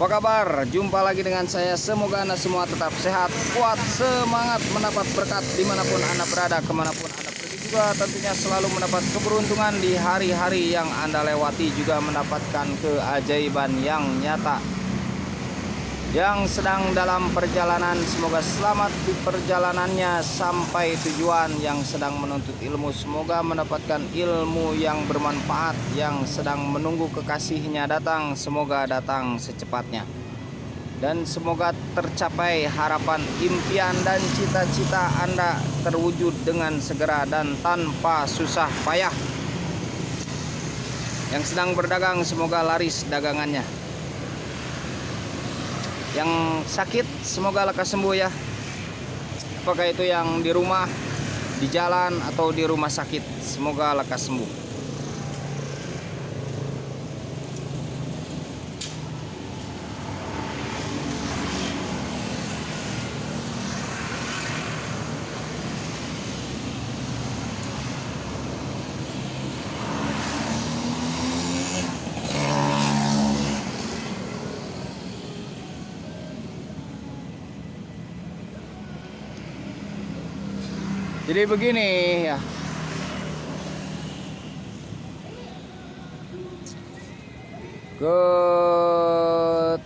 Apa kabar? Jumpa lagi dengan saya. Semoga Anda semua tetap sehat, kuat, semangat, mendapat berkat dimanapun Anda berada, kemanapun Anda pergi juga. Tentunya selalu mendapat keberuntungan di hari-hari yang Anda lewati, juga mendapatkan keajaiban yang nyata. Yang sedang dalam perjalanan, semoga selamat di perjalanannya sampai tujuan. Yang sedang menuntut ilmu, semoga mendapatkan ilmu yang bermanfaat. Yang sedang menunggu kekasihnya datang, semoga datang secepatnya. Dan semoga tercapai harapan, impian, dan cita-cita Anda terwujud dengan segera dan tanpa susah payah. Yang sedang berdagang, semoga laris dagangannya. Yang sakit, semoga lekas sembuh ya. Apakah itu yang di rumah, di jalan, atau di rumah sakit, semoga lekas sembuh. Jadi begini ya.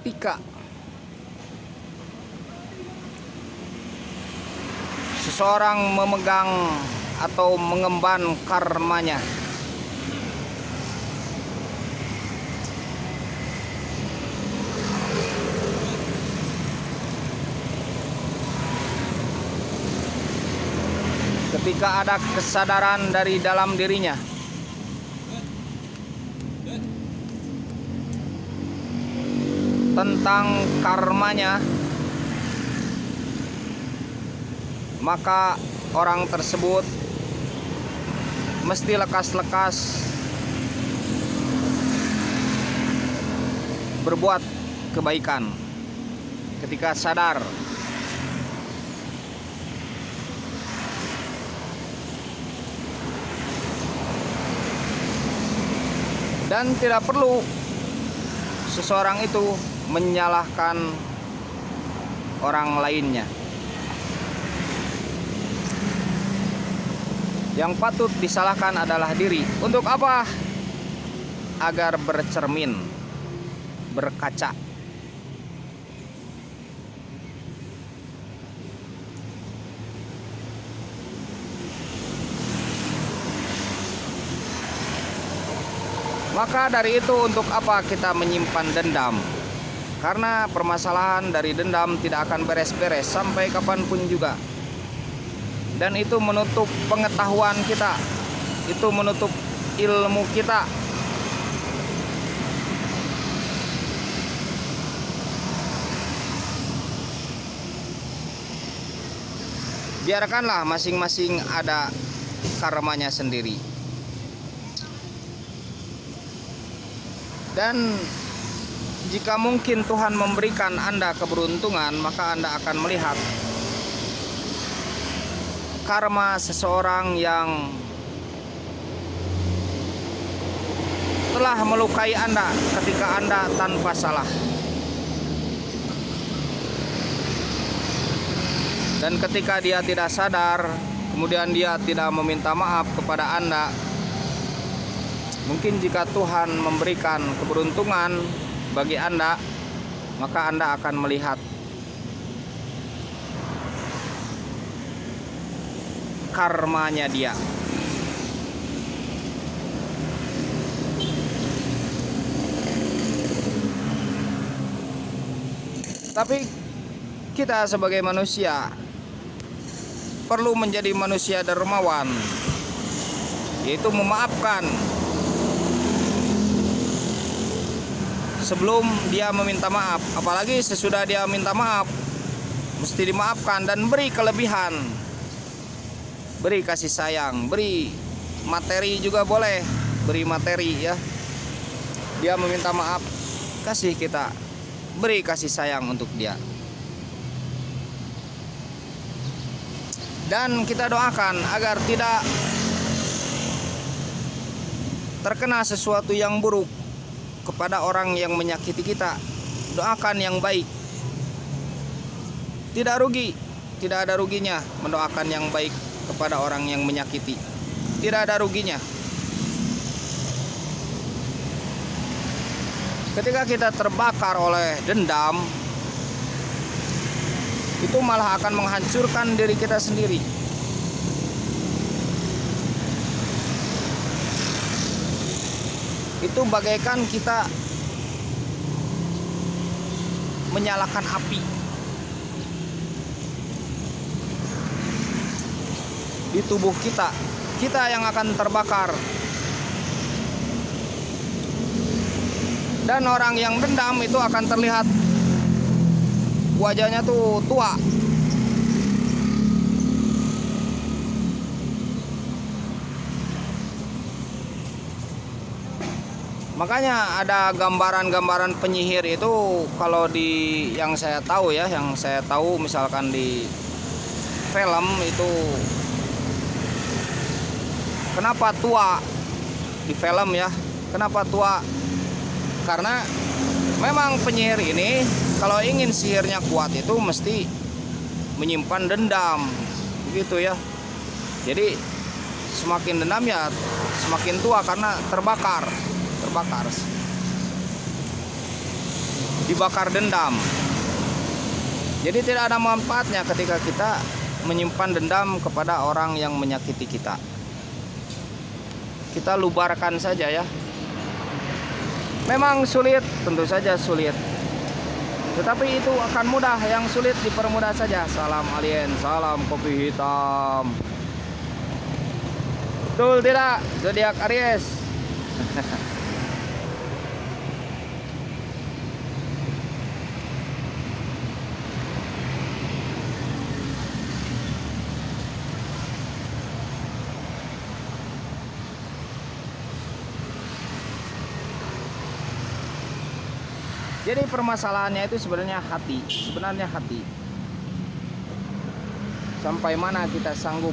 Ketika seseorang memegang atau mengemban karmanya, ketika ada kesadaran dari dalam dirinya tentang karmanya, maka orang tersebut mesti lekas-lekas berbuat kebaikan ketika sadar. Dan tidak perlu seseorang itu menyalahkan orang lainnya. Yang patut disalahkan adalah diri. Untuk apa? Agar bercermin, berkaca. Maka dari itu, untuk apa kita menyimpan dendam? Karena permasalahan dari dendam tidak akan beres-beres sampai kapanpun juga. Dan itu menutup pengetahuan kita, itu menutup ilmu kita. Biarkanlah masing-masing ada karmanya sendiri. Dan jika mungkin Tuhan memberikan Anda keberuntungan, maka Anda akan melihat karma seseorang yang telah melukai Anda ketika Anda tanpa salah. Dan ketika dia tidak sadar, kemudian dia tidak meminta maaf kepada Anda, mungkin jika Tuhan memberikan keberuntungan bagi Anda, maka Anda akan melihat karmanya dia. Tapi kita sebagai manusia perlu menjadi manusia dermawan, yaitu memaafkan sebelum dia meminta maaf. Apalagi sesudah dia minta maaf, mesti dimaafkan dan beri kelebihan, beri kasih sayang, beri materi juga boleh, beri materi ya. Dia meminta maaf, kasih kita, beri kasih sayang untuk dia. Dan kita doakan agar tidak terkena sesuatu yang buruk kepada orang yang menyakiti kita. doakan yang baik. Tidak rugi, tidak ada ruginya mendoakan yang baik kepada orang yang menyakiti. Tidak ada ruginya. Ketika kita terbakar oleh dendam, itu malah akan menghancurkan diri kita sendiri. Itu bagaikan kita menyalakan api di tubuh kita. Kita yang akan terbakar. Dan orang yang dendam itu akan terlihat wajahnya tuh tua. Makanya ada gambaran-gambaran penyihir itu kalau di yang saya tahu ya, yang saya tahu misalkan di film itu kenapa tua di film ya? Kenapa tua? Karena memang penyihir ini kalau ingin sihirnya kuat itu mesti menyimpan dendam, begitu ya. Jadi semakin dendam ya semakin tua karena terbakar, dibakar dendam. Jadi tidak ada manfaatnya ketika kita menyimpan dendam kepada orang yang menyakiti kita. Kita lubarkan saja ya. Memang sulit, tentu saja sulit. Tetapi itu akan mudah, yang sulit dipermudah saja. Salam alien, salam kopi hitam. Betul tidak, zodiak Aries? Jadi permasalahannya itu sebenarnya hati, Sampai mana kita sanggup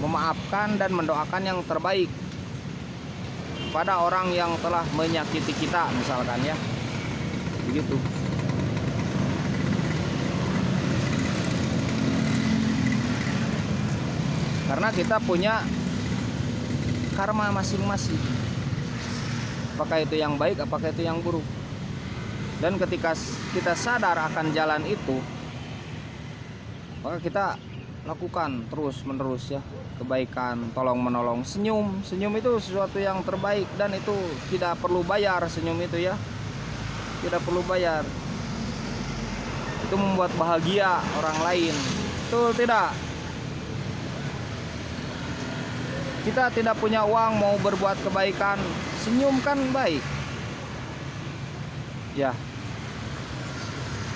memaafkan dan mendoakan yang terbaik pada orang yang telah menyakiti kita misalkan ya. Begitu. Karena kita punya karma masing-masing. Apakah itu yang baik, apakah itu yang buruk. Dan ketika kita sadar akan jalan itu, maka kita lakukan terus menerus ya kebaikan, tolong menolong. Senyum itu sesuatu yang terbaik dan itu tidak perlu bayar. Senyum itu ya tidak perlu bayar. Itu membuat bahagia orang lain. Betul tidak? Kita tidak punya uang mau berbuat kebaikan, senyum kan baik. Ya.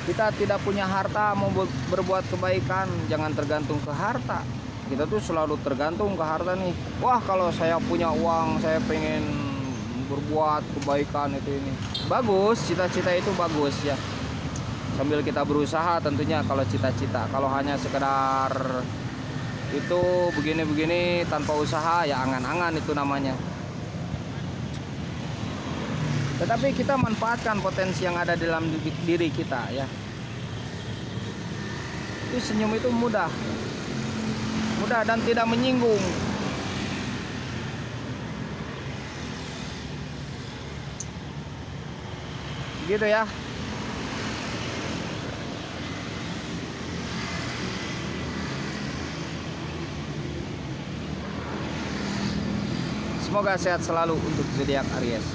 Kita tidak punya harta mau berbuat kebaikan, jangan tergantung ke harta. Kita tuh selalu tergantung ke harta nih. Wah, kalau saya punya uang, saya pengen berbuat kebaikan itu ini. Bagus, cita-cita itu bagus ya. Sambil kita berusaha tentunya kalau cita-cita. Kalau hanya sekedar itu begini-begini tanpa usaha ya angan-angan itu namanya. Tetapi kita manfaatkan potensi yang ada dalam diri kita ya. Itu senyum itu mudah dan tidak menyinggung. Gitu ya. Semoga sehat selalu untuk zodiak Aries.